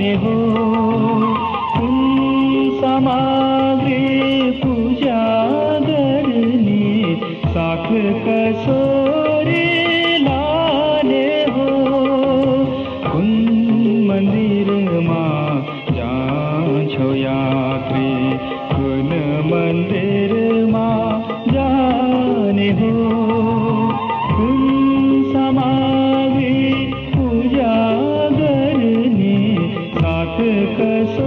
जाने हो कुन सामग्री पूजा गर्ने साथ कसोरी लाने हो कुन मन्दिरमा जान्छौ यात्री कुन मन्दिरमा जाने हो कुन सामग्री पूजा गर्ने साथ कसो